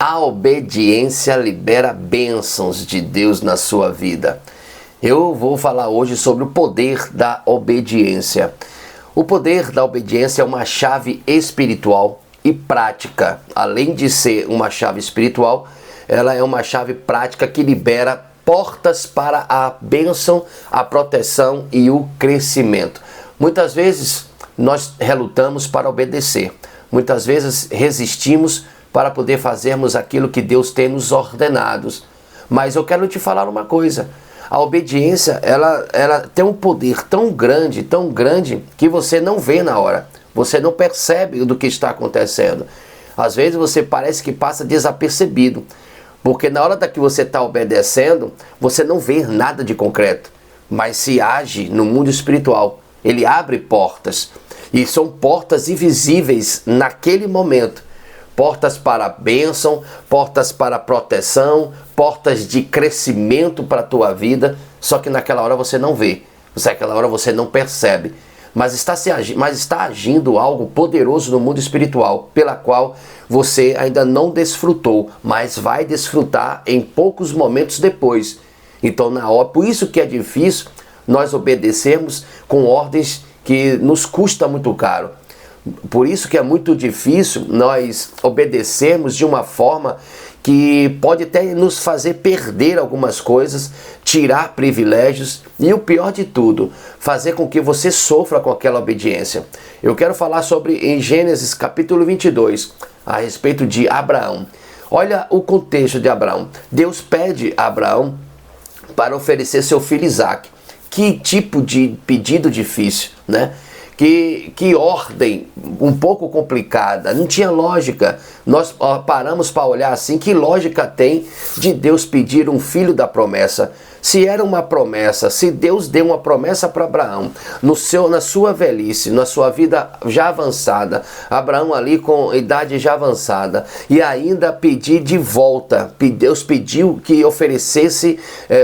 A obediência libera bênçãos de Deus na sua vida. Eu vou falar hoje sobre o poder da obediência. O poder da obediência é uma chave espiritual e prática. Além de ser uma chave espiritual, ela é uma chave prática que libera portas para a bênção, a proteção e o crescimento. Muitas vezes nós relutamos para obedecer. Muitas vezes resistimos para poder fazermos aquilo que Deus tem nos ordenado. Mas eu quero te falar uma coisa. A obediência, ela tem um poder tão grande, que você não vê na hora. Você não percebe do que está acontecendo. Às vezes você parece que passa desapercebido. Porque na hora que você está obedecendo, você não vê nada de concreto. Mas se age no mundo espiritual. Ele abre portas. E são portas invisíveis naquele momento. Portas para bênção, portas para proteção, portas de crescimento para a tua vida. Só que naquela hora você não vê. Naquela hora você não percebe. Mas está agindo algo poderoso no mundo espiritual, pela qual você ainda não desfrutou, mas vai desfrutar em poucos momentos depois. Então, por isso que é difícil nós obedecermos com ordens que nos custa muito caro. Por isso que é muito difícil nós obedecermos de uma forma que pode até nos fazer perder algumas coisas, tirar privilégios e o pior de tudo, fazer com que você sofra com aquela obediência. Eu quero falar em Gênesis capítulo 22, a respeito de Abraão. Olha o contexto de Abraão. Deus pede a Abraão para oferecer seu filho Isaque. Que tipo de pedido difícil, né? Que ordem um pouco complicada, não tinha lógica. Nós paramos para olhar assim, que lógica tem de Deus pedir um filho da promessa? Se era uma promessa, se Deus deu uma promessa para Abraão, na sua velhice, na sua vida já avançada, Abraão ali com idade já avançada, e ainda pedir de volta, Deus pediu que oferecesse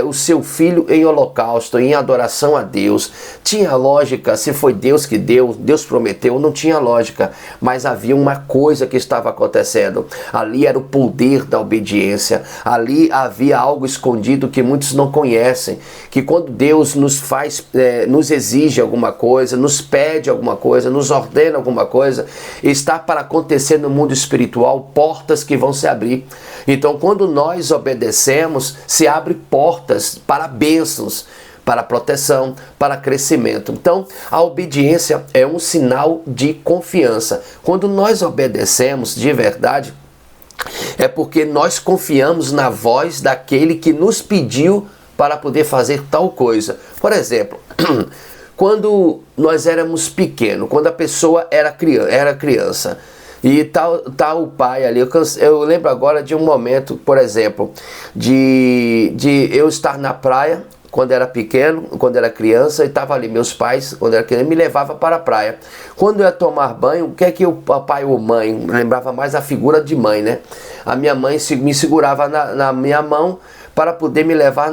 o seu filho em holocausto, em adoração a Deus. Tinha lógica, se foi Deus que deu, Deus prometeu, não tinha lógica, mas havia uma coisa que estava acontecendo. Ali era o poder da obediência, ali havia algo escondido que muitos não conhecem, que quando Deus nos exige alguma coisa, nos pede alguma coisa, nos ordena alguma coisa, está para acontecer no mundo espiritual portas que vão se abrir. Então, quando nós obedecemos, se abrem portas para bênçãos, para proteção, para crescimento. Então, a obediência é um sinal de confiança. Quando nós obedecemos de verdade, é porque nós confiamos na voz daquele que nos pediu para poder fazer tal coisa. Por exemplo, quando nós éramos pequenos, quando a pessoa era criança, e tá o pai ali, eu lembro agora de um momento, por exemplo, de eu estar na praia, quando era pequeno, quando era criança, e estava ali, meus pais, quando era criança, me levavam para a praia. Quando eu ia tomar banho, o que é que o papai ou mãe, lembrava mais a figura de mãe, né? A minha mãe me segurava na minha mão para poder me levar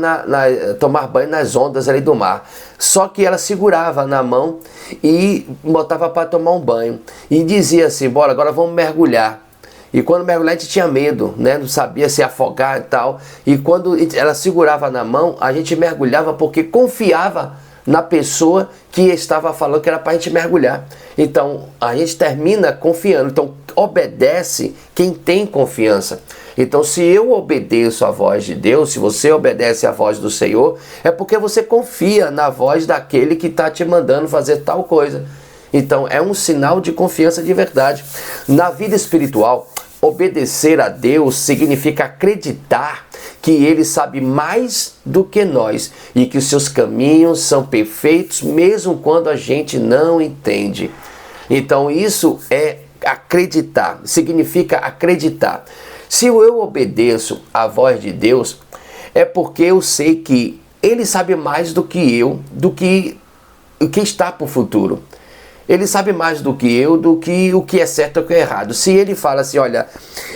tomar banho nas ondas ali do mar. Só que ela segurava na mão e botava para tomar um banho. E dizia assim, bora, agora vamos mergulhar. E quando mergulhar a gente tinha medo, né? Não sabia se afogar e tal. E quando ela segurava na mão, a gente mergulhava porque confiava na pessoa que estava falando que era para a gente mergulhar. Então, a gente termina confiando. Então, obedece quem tem confiança. Então, se eu obedeço à voz de Deus, se você obedece à voz do Senhor, é porque você confia na voz daquele que está te mandando fazer tal coisa. Então, é um sinal de confiança de verdade. Na vida espiritual, obedecer a Deus significa acreditar que Ele sabe mais do que nós e que os seus caminhos são perfeitos, mesmo quando a gente não entende. Então, isso é acreditar, significa acreditar. Se eu obedeço à voz de Deus, é porque eu sei que Ele sabe mais do que eu, do que o que está para o futuro. Ele sabe mais do que eu, do que o que é certo e o que é errado. Se ele fala assim, olha,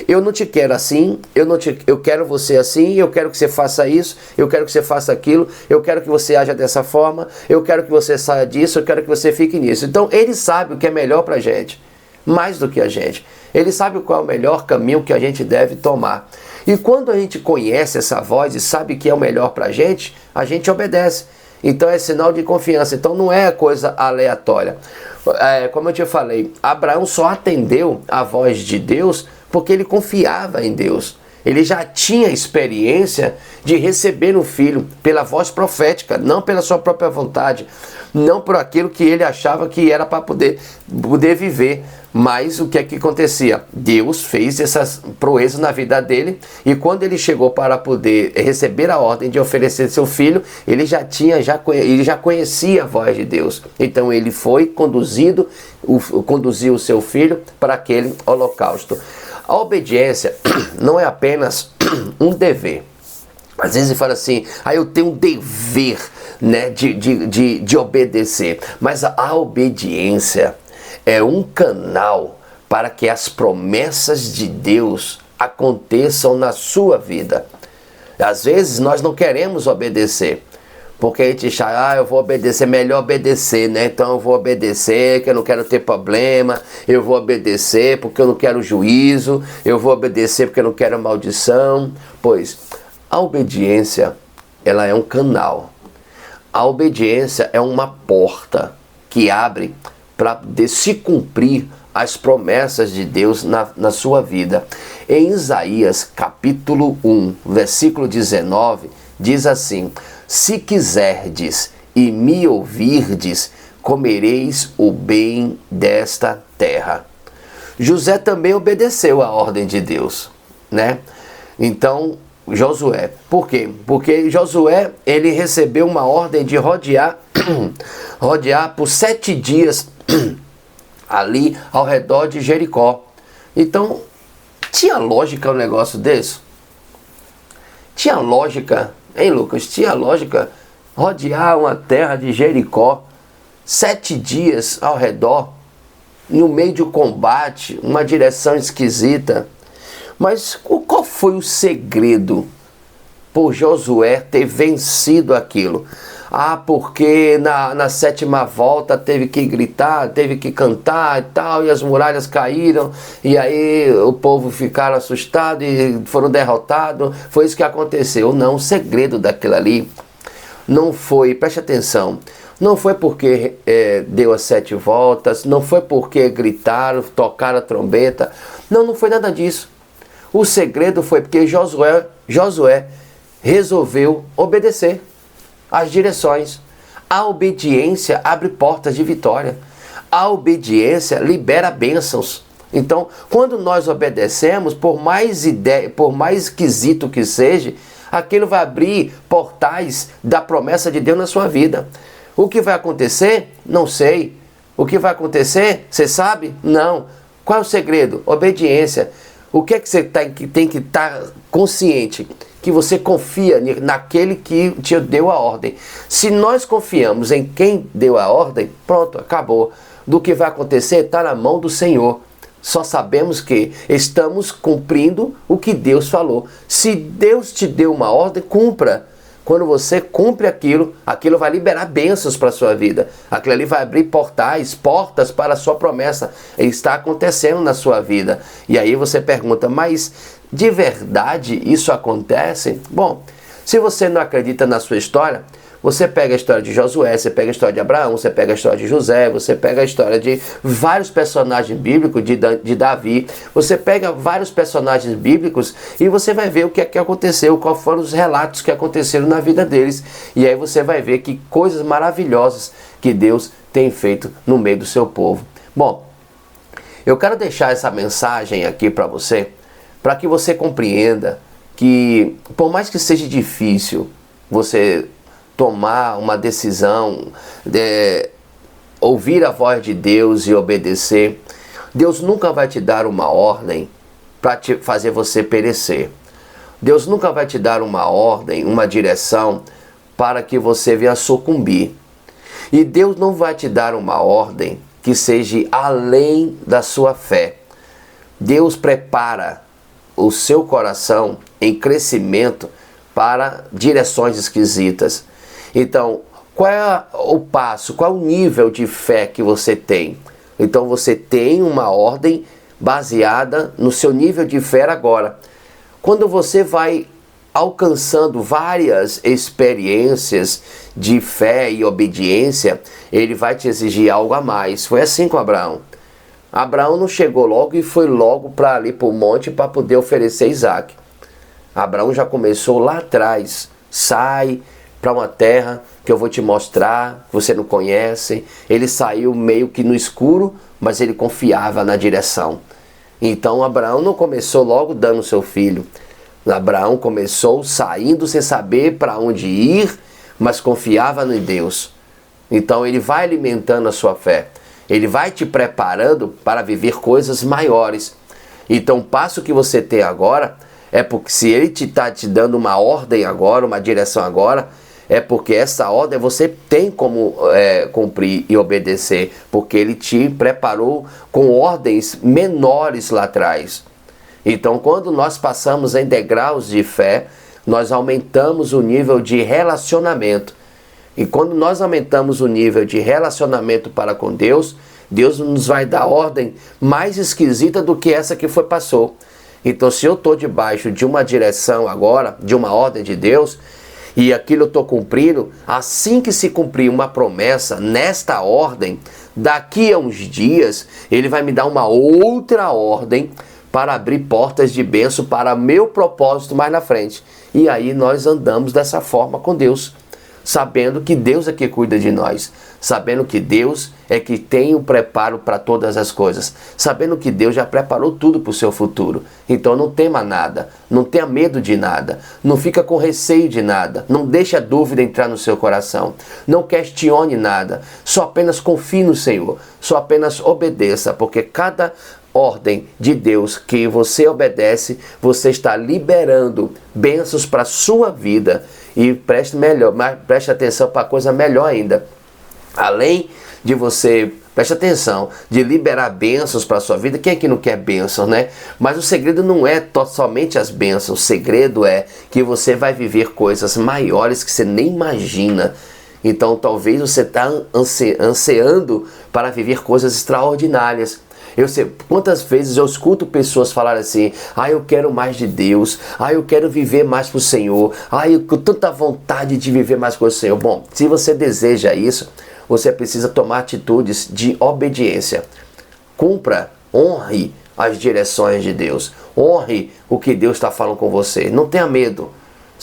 eu não te quero assim, eu quero você assim, eu quero que você faça isso, eu quero que você faça aquilo, eu quero que você haja dessa forma, eu quero que você saia disso, eu quero que você fique nisso. Então ele sabe o que é melhor pra gente. mais do que a gente. Ele sabe qual é o melhor caminho que a gente deve tomar. E quando a gente conhece essa voz e sabe que é o melhor para a gente obedece. Então é sinal de confiança. Então não é coisa aleatória. Como eu te falei, Abraão só atendeu a voz de Deus porque ele confiava em Deus. Ele já tinha experiência de receber um filho pela voz profética, não pela sua própria vontade, não por aquilo que ele achava que era para poder viver. Mas o que é que acontecia? Deus fez essas proezas na vida dele, e quando ele chegou para poder receber a ordem de oferecer seu filho, ele já conhecia a voz de Deus. Então ele foi conduziu o seu filho para aquele holocausto. A obediência não é apenas um dever. Às vezes fala assim, eu tenho um dever, né, de obedecer. Mas a obediência é um canal para que as promessas de Deus aconteçam na sua vida. Às vezes nós não queremos obedecer, porque a gente acha, eu vou obedecer, melhor obedecer, né? Então eu vou obedecer, que eu não quero ter problema, eu vou obedecer porque eu não quero juízo, eu vou obedecer porque eu não quero maldição. Pois a obediência, ela é um canal. A obediência é uma porta que abre para se cumprir as promessas de Deus na sua vida. Em Isaías capítulo 1, versículo 19, diz assim: se quiserdes e me ouvirdes, comereis o bem desta terra. José também obedeceu à ordem de Deus, né? Então, Josué, por quê? Porque Josué, ele recebeu uma ordem de rodear por 7 dias ali ao redor de Jericó. Então, tinha lógica um negócio desse? Tinha lógica, hein, Lucas? Tinha lógica rodear uma terra de Jericó 7 dias ao redor, no meio de um combate, uma direção esquisita. Mas qual foi o segredo por Josué ter vencido aquilo? Porque na 7ª volta teve que gritar, teve que cantar e tal, e as muralhas caíram, e aí o povo ficaram assustado e foram derrotados. Foi isso que aconteceu. Não, o segredo daquilo ali não foi, preste atenção, não foi porque deu as 7 voltas, não foi porque gritaram, tocaram a trombeta, não foi nada disso. O segredo foi porque Josué resolveu obedecer as direções. A obediência abre portas de vitória. A obediência libera bênçãos. Então, quando nós obedecemos, por mais esquisito que seja, aquilo vai abrir portais da promessa de Deus na sua vida. O que vai acontecer? Não sei. O que vai acontecer? Você sabe? Não. Qual é o segredo? Obediência. O que é que você tem que estar consciente? Que você confia naquele que te deu a ordem. Se nós confiamos em quem deu a ordem, pronto, acabou. Do que vai acontecer está na mão do Senhor. Só sabemos que estamos cumprindo o que Deus falou. Se Deus te deu uma ordem, cumpra. Quando você cumpre aquilo vai liberar bênçãos para a sua vida. Aquilo ali vai abrir portas para a sua promessa. Está acontecendo na sua vida. E aí você pergunta, mas de verdade isso acontece? Bom, se você não acredita na sua história, você pega a história de Josué, você pega a história de Abraão, você pega a história de José, você pega a história de vários personagens bíblicos, de Davi, você pega vários personagens bíblicos e você vai ver o que é que aconteceu, quais foram os relatos que aconteceram na vida deles. E aí você vai ver que coisas maravilhosas que Deus tem feito no meio do seu povo. Bom, eu quero deixar essa mensagem aqui para você, para que você compreenda que, por mais que seja difícil você tomar uma decisão, ouvir a voz de Deus e obedecer, Deus nunca vai te dar uma ordem para te fazer você perecer. Deus nunca vai te dar uma ordem, uma direção para que você venha sucumbir. E Deus não vai te dar uma ordem que seja além da sua fé. Deus prepara o seu coração em crescimento para direções esquisitas. Então, qual é o passo, qual é o nível de fé que você tem? Então você tem uma ordem baseada no seu nível de fé agora. Quando você vai alcançando várias experiências de fé e obediência, ele vai te exigir algo a mais. Foi assim com Abraão. Abraão não chegou logo e foi logo para ali para o monte para poder oferecer Isaac. Abraão já começou lá atrás. Sai para uma terra que eu vou te mostrar, que você não conhece. Ele saiu meio que no escuro, mas ele confiava na direção. Então Abraão não começou logo dando seu filho. Abraão começou saindo sem saber para onde ir, mas confiava em Deus. Então ele vai alimentando a sua fé. Ele vai te preparando para viver coisas maiores. Então o passo que você tem agora é porque se ele está te dando uma ordem agora, uma direção agora, é porque essa ordem você tem como cumprir e obedecer, porque ele te preparou com ordens menores lá atrás. Então, quando nós passamos em degraus de fé, nós aumentamos o nível de relacionamento. E quando nós aumentamos o nível de relacionamento para com Deus, Deus nos vai dar ordem mais esquisita do que essa que passou. Então, se eu estou debaixo de uma direção agora, de uma ordem de Deus, e aquilo eu estou cumprindo, assim que se cumprir uma promessa nesta ordem, daqui a uns dias, Ele vai me dar uma outra ordem para abrir portas de bênção para meu propósito mais na frente. E aí nós andamos dessa forma com Deus, sabendo que Deus é que cuida de nós, sabendo que Deus é que tem o preparo para todas as coisas, sabendo que Deus já preparou tudo para o seu futuro. Então não tema nada, não tenha medo de nada, não fica com receio de nada, não deixe a dúvida entrar no seu coração, não questione nada, só apenas confie no Senhor, só apenas obedeça, porque cada ordem de Deus que você obedece, você está liberando bênçãos para a sua vida. E preste atenção para coisa melhor ainda. Além de você, preste atenção, de liberar bênçãos para a sua vida. Quem é que não quer bênçãos, né? Mas o segredo não é somente as bênçãos. O segredo é que você vai viver coisas maiores que você nem imagina. Então talvez você está ansiando para viver coisas extraordinárias. Eu sei, quantas vezes eu escuto pessoas falarem assim: eu quero mais de Deus, eu quero viver mais para o Senhor, eu com tanta vontade de viver mais com o Senhor. Bom, se você deseja isso, você precisa tomar atitudes de obediência. Cumpra, honre as direções de Deus, honre o que Deus está falando com você. Não tenha medo.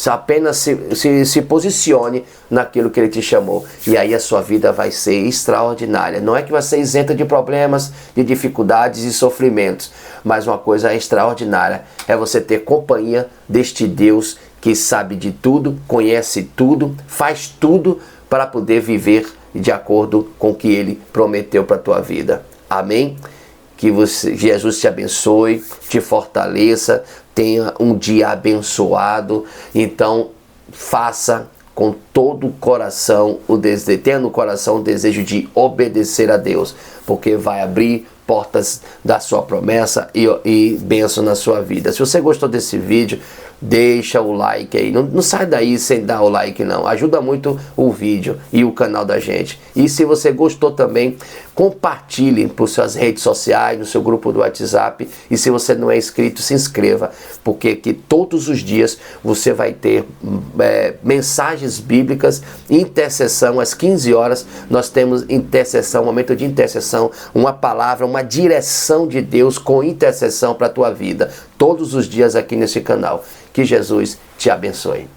Apenas se posicione naquilo que Ele te chamou. E aí a sua vida vai ser extraordinária. Não é que vai ser isenta de problemas, de dificuldades e sofrimentos. Mas uma coisa extraordinária é você ter companhia deste Deus que sabe de tudo, conhece tudo, faz tudo para poder viver de acordo com o que Ele prometeu para a tua vida. Amém? Que Jesus te abençoe, te fortaleça, tenha um dia abençoado. Então faça com todo o coração tenha no coração o desejo de obedecer a Deus, porque vai abrir portas da sua promessa e bênção na sua vida. Se você gostou desse vídeo, deixa o like aí, não sai daí sem dar o like não, ajuda muito o vídeo e o canal da gente. E se você gostou também, compartilhe por suas redes sociais, no seu grupo do WhatsApp, e se você não é inscrito, se inscreva, porque aqui todos os dias você vai ter mensagens bíblicas, intercessão. Às 15 horas nós temos intercessão, momento de intercessão, uma palavra, uma direção de Deus com intercessão para a tua vida, todos os dias aqui nesse canal. Que Jesus te abençoe.